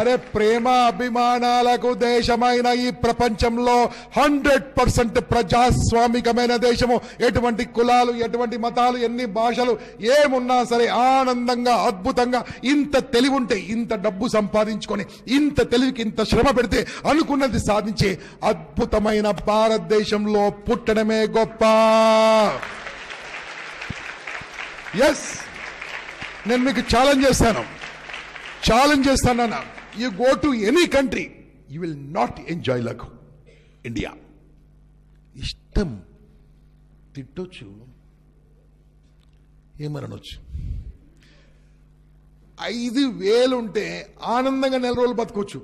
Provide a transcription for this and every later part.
అరే ప్రేమ అభిమానాలకు దేశమైన ఈ ప్రపంచంలో 100% ప్రజాస్వామికమైన దేశము. ఎటువంటి కులాలు, ఎటువంటి మతాలు, ఎన్ని భాషలు ఏమున్నా సరే ఆనందంగా అద్భుతంగా ఇంత తెలివి ఉంటే, ఇంత డబ్బు సంపాదించుకొని, ఇంత తెలివికి ఇంత శ్రమ పెడితే అనుకున్నది సాధించే అద్భుతమైన భారతదేశంలో పుట్టడమే గొప్ప. ఎస్, నేను మీకు ఛాలెంజ్ చేస్తాను. You go to any country, you will not enjoy like India. ఇష్టం తిట్టొచ్చు, ఏమనొచ్చు. 5,000 ఉంటే ఆనందంగా 4 రోజులు బతకొచ్చు.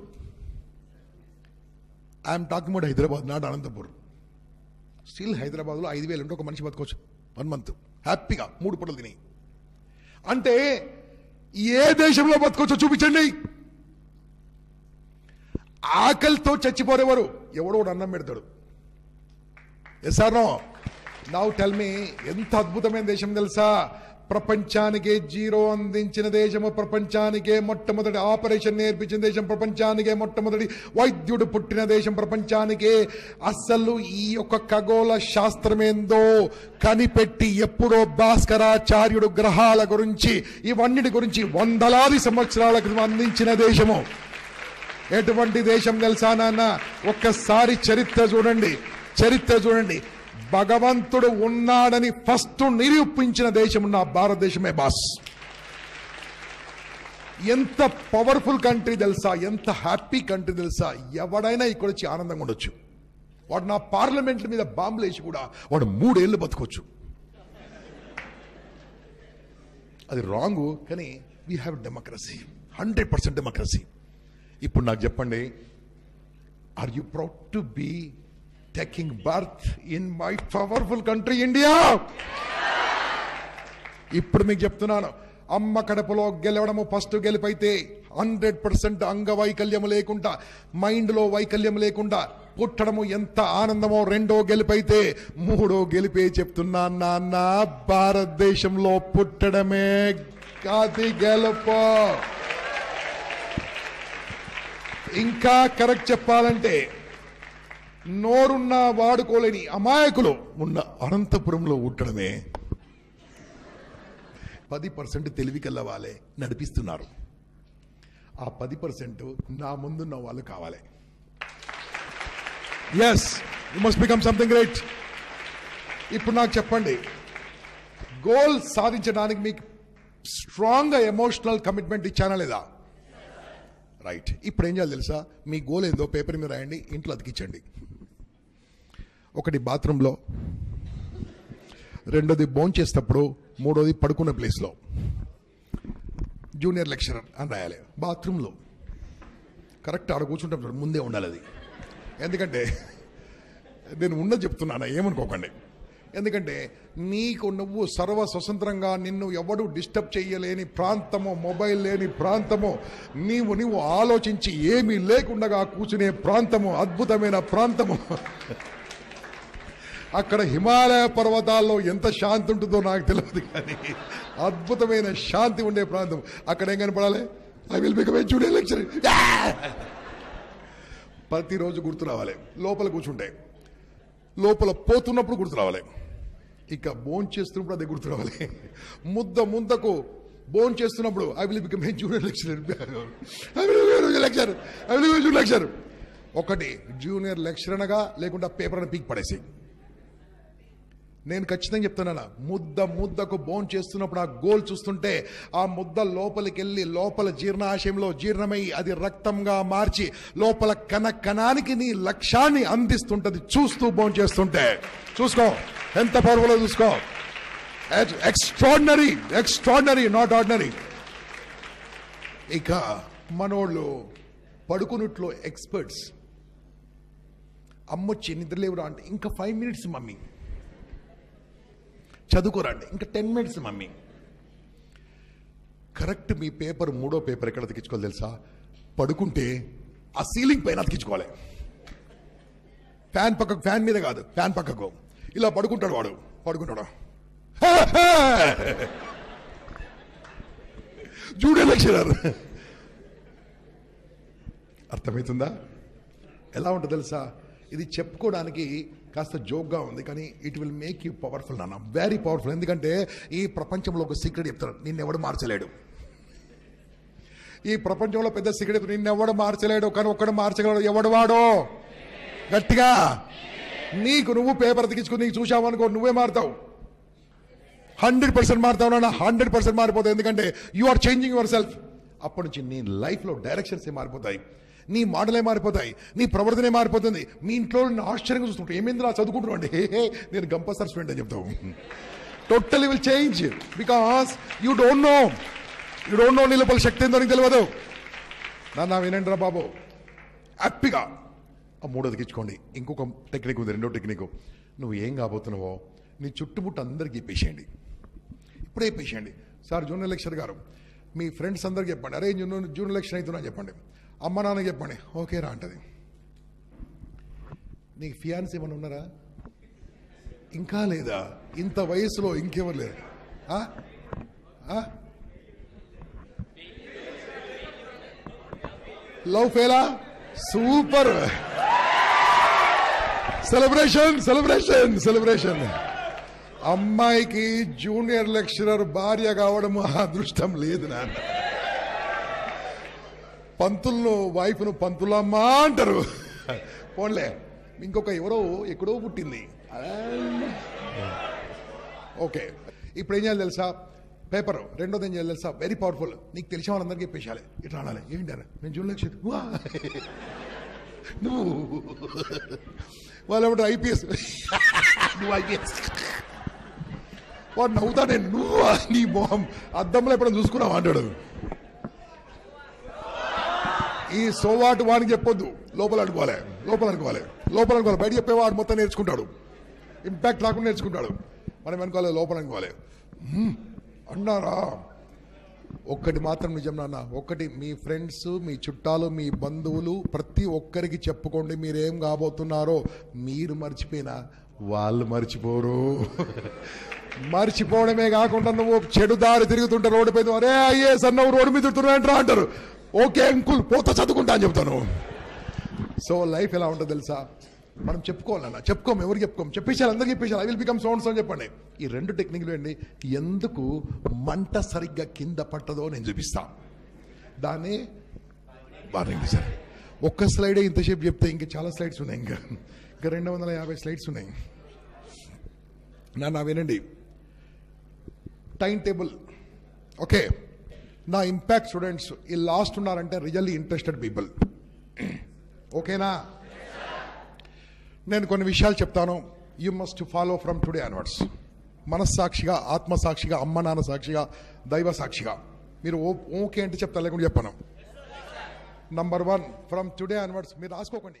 I'm talking about Hyderabad, not Anantapur. Still హైదరాబాద్లో 5,000 ఉంటే ఒక మనిషి బతకొచ్చు 1 month హ్యాపీగా 3 పూటలు తిని. అంటే ఏ దేశంలో బతకొచ్చో చూపించండి. ఆకలితో చచ్చిపోరేవారు, ఎవడో అన్నం పెడతాడు. Yes or no? Now tell me, ఎంత అద్భుతమైన దేశం తెలుసా? ప్రపంచానికే జీరో అందించిన దేశము, ప్రపంచానికే మొట్టమొదటి ఆపరేషన్ నేర్పించిన దేశం, ప్రపంచానికే మొట్టమొదటి వైద్యుడు పుట్టిన దేశం, ప్రపంచానికే అసలు ఈ యొక్క ఖగోళ శాస్త్రమేందో కనిపెట్టి ఎప్పుడో భాస్కరాచార్యుడు గ్రహాల గురించి ఇవన్నిటి గురించి వందలాది సంవత్సరాల క్రితం అందించిన దేశము. ఎటువంటి దేశం తెలుసా నాన్న? ఒక్కసారి చరిత్ర చూడండి. భగవంతుడు ఉన్నాడని ఫస్ట్ నిరూపించిన దేశం నా భారతదేశమే బాస్. ఎంత పవర్ఫుల్ కంట్రీ తెలుసా? ఎంత హ్యాపీ కంట్రీ తెలుసా? ఎవడైనా ఇక్కడ వచ్చి ఆనందంగా ఉండొచ్చు. వాడు నా పార్లమెంట్ మీద బాంబులు వేసి కూడా వాడు 3 ఏళ్ళు బతకొచ్చు. అది రాంగ్, కానీ వీ హ్యావ్ డెమోక్రసీ, 100% డెమోక్రసీ. ఇప్పుడు నాకు చెప్పండి, are you proud to be taking birth in my powerful country India? ఇప్పుడు మీకు చెప్తున్నాను, అమ్మ కడుపులో గెలవడము ఫస్ట్ గెలిపైతే 100% అంగవైకల్యం లేకుండా, మైండ్లో వైకల్యం లేకుండా పుట్టడము ఎంత ఆనందమో రెండో గెలిపైతే, మూడో గెలిపే చెప్తున్నా నాన్న, భారతదేశంలో పుట్టడమే కాది గెలుపు. ఇంకా కరెక్ట్ చెప్పాలంటే, నోరున్న వాడుకోలేని అమాయకులు ఉన్న అనంతపురంలో ఉండడమే. 10% తెలివి కలవాలే నడిపిస్తున్నారు. ఆ 10% నా ముందున్న వాళ్ళు కావాలి. Yes, you must become something great. ఇప్పుడు నాకు చెప్పండి, గోల్ సాధించడానికి మీకు స్ట్రాంగ్ ఎమోషనల్ కమిట్మెంట్ ఇచ్చానా లేదా? రైట్. ఇప్పుడు ఏం చేయాలి తెలుసా? మీ గోల్ ఏందో పేపర్ మీద రాయండి, ఇంట్లో అతికించండి. ఒకటి బాత్రూంలో, రెండోది భోజనం చేసేటప్పుడు, మూడోది పడుకున్న ప్లేస్లో. జూనియర్ లెక్చరర్ అని రాయాలి. బాత్రూంలో కరెక్ట్ ఆడ కూర్చుంటే ముందే ఉండాలి అది. ఎందుకంటే నేను ఉన్నది చెప్తున్నాను, ఏమనుకోకండి. ఎందుకంటే నీకు నువ్వు సర్వ స్వతంత్రంగా, నిన్ను ఎవడు డిస్టర్బ్ చేయలేని ప్రాంతము, మొబైల్ లేని ప్రాంతము, నీవు ఆలోచించి ఏమీ లేకుండా కూర్చునే ప్రాంతము, అద్భుతమైన ప్రాంతము. అక్కడ హిమాలయ పర్వతాల్లో ఎంత శాంతి ఉంటుందో నాకు తెలియదు, కానీ అద్భుతమైన శాంతి ఉండే ప్రాంతం. అక్కడ ఏం కనపడాలి? I will become a junior lecturer. ప్రతిరోజు గుర్తు రావాలి. లోపల కూర్చుంటే, లోపల పోతున్నప్పుడు గుర్తు రావాలి. ఇక భోజనం చేస్తున్నప్పుడు అదే గుర్తు రావాలి. ముద్దకు భోజనం చేస్తున్నప్పుడు I will become a junior lecturer. Junior lecturer. ఒకటి జూనియర్ లెక్చరర్గా లేకుండా పేపర్ అని పీక్ పడేసి. నేను ఖచ్చితంగా చెప్తున్నాను, ముద్దకు భోజనం చేస్తున్నప్పుడు ఆ గోల్ చూస్తుంటే, ఆ ముద్ద లోపలికి వెళ్ళి లోపల జీర్ణాశయంలో జీర్ణమై అది రక్తంగా మార్చి లోపల కణానికి నీ లక్ష్యాన్ని అందిస్తుంటది. చూస్తూ భోజనం చేస్తుంటే చూసుకో ఎంత పవర్ఫుల్, చూసుకో. Extraordinary, not ordinary. ఇక మనోళ్ళు పడుకున్నట్లో ఎక్స్పర్ట్స్. అమ్మొచ్చి నిద్రలేవురా అంటే ఇంకా 5 minutes మమ్మీ. చదువుకోరండి ఇంకా 10 minutes మమ్మీ. కరెక్ట్ మీ పేపర్, మూడో పేపర్ ఎక్కడ అతికించుకోవాలి తెలుసా? పడుకుంటే ఆ సీలింగ్ పైన అతికించుకోవాలి. ఫ్యాన్ పక్కకు, ఫ్యాన్ మీద కాదు, ఫ్యాన్ పక్కకు ఇలా పడుకుంటాడు వాడు. పడుకుంటాడు జూనియర్ లెక్చరర్. అర్థమవుతుందా? ఎలా ఉంటుంది తెలుసా? ఇది చెప్పుకోవడానికి కాస్త జోక్గా ఉంది, కానీ it will make you powerful నాన్న, వెరీ పవర్ఫుల్. ఎందుకంటే ఈ ప్రపంచంలో ఒక సీక్రెట్ చెప్తారు, నిన్నెవడు మార్చలేడు. ఈ ప్రపంచంలో పెద్ద సీక్రెట్, నిన్నెవడు మార్చలేడు, కానీ ఒక్కడు మార్చగలడు. ఎవడు వాడో? గట్టిగా నీకు నువ్వు పేపర్ తికించుకుని నీకు చూసావనుకో, నువ్వే మారుతావు. 100% మారుతావు నాన్న, 100% మారిపోతావు. ఎందుకంటే you are changing yourself. అప్పటి నుంచి నీ లైఫ్లో డైరెక్షన్స్ మారిపోతాయి, నీ మాటలే మారిపోతాయి, నీ ప్రవర్తనే మారిపోతుంది. మీ ఇంట్లో ఆశ్చర్యంగా చూస్తుంటావు, ఏమైంది రా చదువుకుంటున్నావు అంటే, నేను గంపసర్ స్టూడెంట్ అని చెప్తావు. Totally will change because you don't know నీ లోపల శక్తి ఏందో నీకు తెలియదు. నాన్న వినండి రా బాబు, హ్యాపీగా ఆ మూడోదికి ఇచ్చుకోండి. ఇంకొక టెక్నిక్ ఉంది, రెండో టెక్నిక్. నువ్వు ఏం కాబోతున్నావో నీ చుట్టుముట్టు అందరికీ ఇప్పేసేయండి, ఇప్పుడే ఇప్పేసేయండి. సార్ జూనియర్ లెక్చరర్ గారు, మీ ఫ్రెండ్స్ అందరికీ చెప్పండి, అరే జూనియర్ లెక్చర్ అవుతున్నా చెప్పండి. అమ్మ నాన్నకి చెప్పండి, ఓకే రా అంటది. నీకు ఫియాన్స్ ఏమైనా ఉన్నారా? ఇంకా లేదా? ఇంత వయసులో ఇంకెవరు లేరు? లవ్ ఫెయిలా? Super, celebration. అమ్మాయికి జూనియర్ లెక్చరర్ భార్య కావడం అదృష్టం లేదు నాన్న. పంతులను వైఫ్ను పంతులమ్మా అంటారు. పోన్లే, ఇంకొక ఎవరో ఎక్కడో పుట్టింది. ఓకే, ఇప్పుడు ఏం చేయాలి తెలుసా? పేపర్. రెండోది ఏం చేయాలి తెలుసా? Very powerful. నీకు తెలిసిన వాళ్ళందరికీ చెప్పేసాలి. ఇట్లా అనాలి, ఏంటారు నేను జూనియర్ లెక్చరర్, నువ్వు వాళ్ళు ఏమంటారు ఐపీఎస్, నువ్వు ఐపీఎస్. వాడు నవ్వుతానే, నువ్వు నీ మొహం అద్దంలో ఎప్పుడైనా చూసుకున్నావు అంటాడు. ఈ సోవాటు వాడికి చెప్పొద్దు, లోపల అనుకోవాలి. బయట చెప్పేవాడు మొత్తం నేర్చుకుంటాడు, ఇంపాక్ట్ రాకుండా నేర్చుకుంటాడు. మనం అనుకోవాలి, లోపల అనుకోవాలి. అన్నారా? ఒక్కటి మాత్రం నిజం నాన్న, ఒక్కటి, మీ ఫ్రెండ్స్, మీ చుట్టాలు, మీ బంధువులు ప్రతి ఒక్కరికి చెప్పుకోండి మీరేం కాబోతున్నారో. మీరు మర్చిపోయినా వాళ్ళు మర్చిపోరు. మర్చిపోవడమే కాకుండా నువ్వు చెడు దారి తిరుగుతుంటే రోడ్డు పైన, అరే ఐఏఎస్ అన్నవు రోడ్డు మీద తిరుగుతున్నాయంటారా అంటారు. ఓకే అంకుల్, పోతా చదువుకుంటా అని చెప్తాను. సో లైఫ్ ఎలా ఉంటుంది తెలుసా? మనం చెప్పుకోవాలన్నా, చెప్పుకోము, ఎవరికి చెప్పుకోము, చెప్పేసారు, అందరికి చెప్పేసారు, ఐ విల్ బికమ్ సౌండ్స్ అని చెప్పండి. ఈ రెండు టెక్నిక్లు అండి. ఎందుకు మంట సరిగ్గా కింద పట్టదో నేను చూపిస్తా. దాన్ని వారండి సార్. ఒక్క స్లైడే ఇంతసేపు చెప్తే ఇంకా చాలా స్లైడ్స్ ఉన్నాయి, ఇంకా 250 స్లైడ్స్ ఉన్నాయి. నా వినండి, టైం టేబుల్. ఓకే, నా ఇంపాక్ట్ స్టూడెంట్స్ ఈ లాస్ట్ ఉన్నారంటే రియల్లీ ఇంట్రెస్టెడ్ పీపుల్. ఓకేనా? నేను కొన్ని విషయాలు చెప్తాను, you must follow from today onwards. మనస్సాక్షిగా, ఆత్మసాక్షిగా, అమ్మ నాన్న సాక్షిగా, దైవ సాక్షిగా. మీరు ఓకే అంటే చెప్తా, లేకుండా చెప్పాను. నంబర్ 1, ఫ్రమ్ టుడే ఆన్వర్డ్స్ మీరు రాసుకోకండి.